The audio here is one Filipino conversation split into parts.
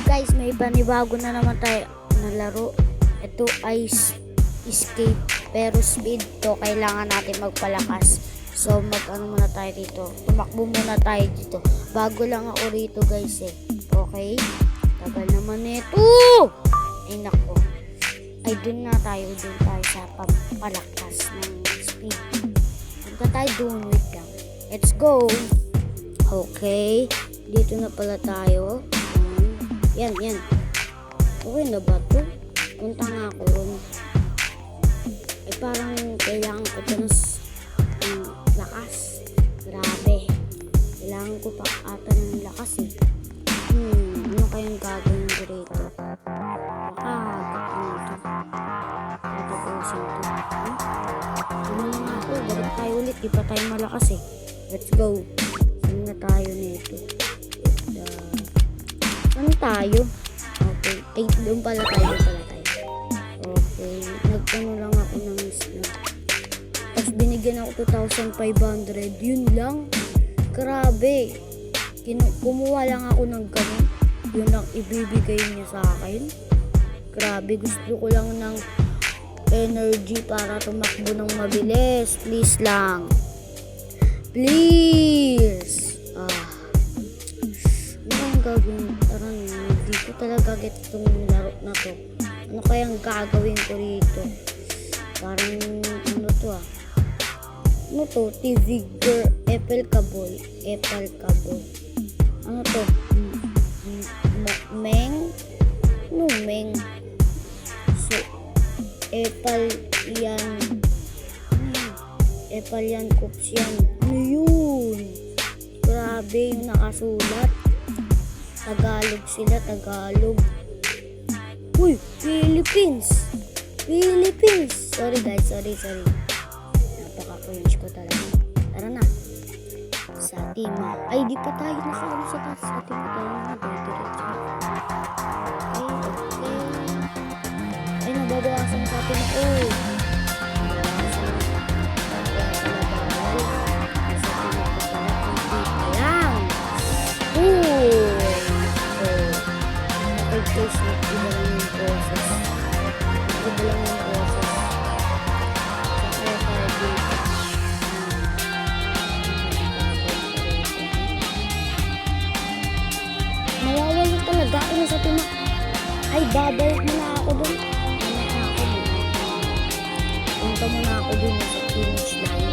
Guys, may panibago na naman tayo na laro. Ito ay escape, pero speed to kailangan natin magpalakas. So mag-ano muna tayo dito, tumakbo muna tayo dito. Bago lang ako rito guys eh. Okay, tagal naman nito. Ay nako, ay dun tayo sa pampalakas ng speed. Punta tayo dun, wait lang. Let's go. Okay, dito na pala tayo. Yan. Okay na ba ito? Punta nga ako ron. Ay parang kailangan ko ito ng lakas. Grabe. Kailangan ko pa ata ng lakas eh. Ano kayang gagawin ko rito? Tatapusin ito. Ano nga ako? Balik tayo ulit. Di pa tayo malakas eh. Let's go. Saan na tayo nito? Saan tayo? Okay. Ay, doon pala tayo. Okay. Nagtano lang ako ng snap. Tapos binigyan ako 2,500. Yun lang. Grabe. Kumuha lang ako ng ganun. Yun lang ibibigay niya sa akin. Grabe. Gusto ko lang ng energy para tumakbo ng mabilis. Please lang. Please. Gagawin, parang hindi ko talaga get itong laro na to. Ano kayang gagawin ko rito? Parang ano to ano to? TV girl, Apple Kaboy. Ano to? Meng? No, Meng. So, Apple yan. Apple yan, Coops yan. Ano yun? Grabe yung nakasulat. Tagalog sila, Tagalog. Uy, Philippines. Sorry guys, sorry. Napaka-cringe ko talaga. Tara na. Sa Tima. Ay, di pa tayo nakaano sa taas. Sa Tima tayo na. Diretso. Okay. Ay, nababawasan sa Tima. Oh. Nawawala talaga ako na sa Tima. Ay, babalik mo na ako dun. Punta mo na ako dun sa finish line.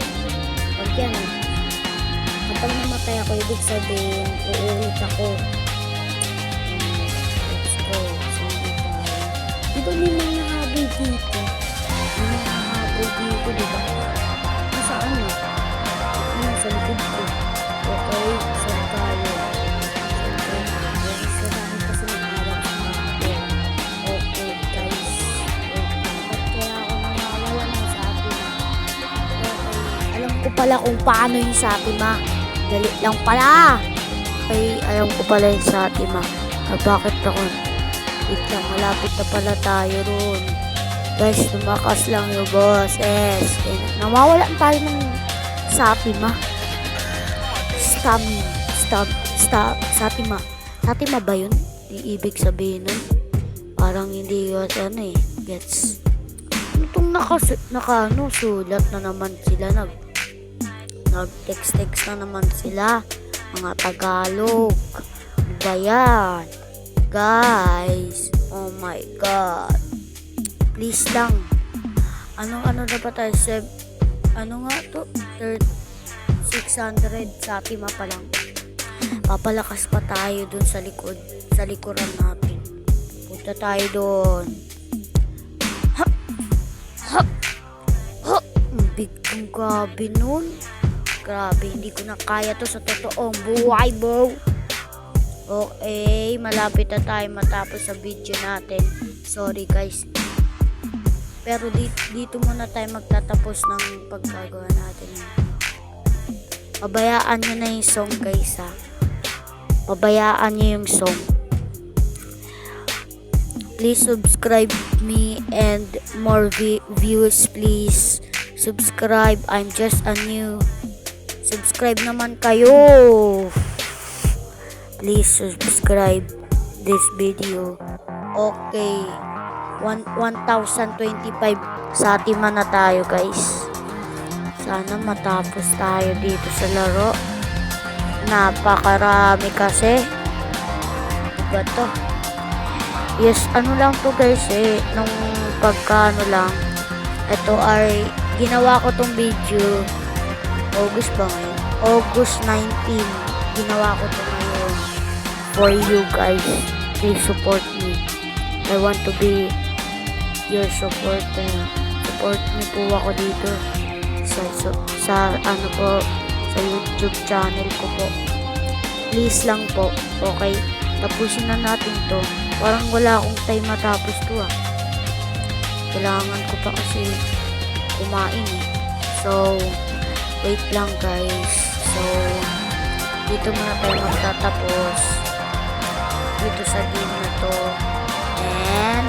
Pag yan, kapag namatay ako, ibig sabihin, uulit ako. Let's go. Diba may mga habol dito? May mga habol dito, diba? Saan na? Sa likod ko. Okay, saan tayo? Sa dami kasi nag-awak sa habol. Okay, guys. Ba't kaya ako nawawala ng sa atin? Okay, alam ko pala kung paano yung sa atin, ma. Dali lang pala. Okay, alam ko pala yung sa atin, ma. Bakit ako? Ito, malapit na pala tayo ron. Guys, tumakas lang yung boses. Nawawala tayo ng Satima. Satima. Satima ba yun? Yung ibig sabihin nun? Parang hindi yun gets. Itong sulat na naman sila. Nag-text na naman sila. Mga Tagalog. Ano ba yan? Guys, oh my god, please lang. Ano na ba tayo? Ano nga to? 600 sa Tima pa lang. Papalakas pa tayo dun sa likod, sa likuran natin. Punta tayo dun. Big ang gabi nun. Grabe, hindi ko na kaya to sa totoong buhay, bro. Okay, malapit na tayo matapos sa video natin. Sorry guys. Pero dito muna tayo magtatapos ng paggagawa natin. Pabayaan nyo na yung song guys ha. Pabayaan nyo yung song. Please subscribe me and more views please. Subscribe, I'm just a new. Subscribe naman kayo. Please subscribe. this video. Okay. 1,025 sa atima na tayo guys. Sana matapos tayo dito sa laro. Napakarami kasi. Diba to? Yes, ano lang to guys nung pagkano lang. Ito ay ginawa ko tong video. August ba ngayon? August 19. Ginawa ko to ngayon. For you guys. Please support me. I want to be your supporter. Support niyo po ako dito sa ano po, sa YouTube channel ko po. Please lang po. Okay, tapusin na natin to. Parang wala akong time matapos to Kailangan ko pa kasi kumain So, wait lang guys. So, dito muna tayo magtatapos. Dito sa game na to. And,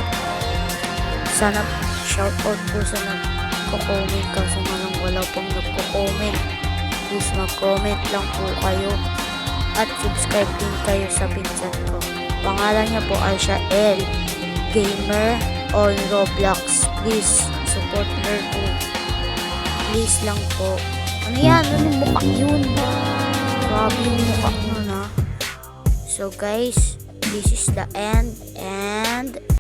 sana shoutout po sa nagko-comment kasi wala pong nagko-comment. Please mag-comment lang po kayo at subscribe din kayo sa pinsan ko. Pangalan niya po ay Shael Gamer on Roblox. Please support her po. Please lang po. Ano yan? Anong mukha yun? Grabe yung mukha nun So guys, this is the end and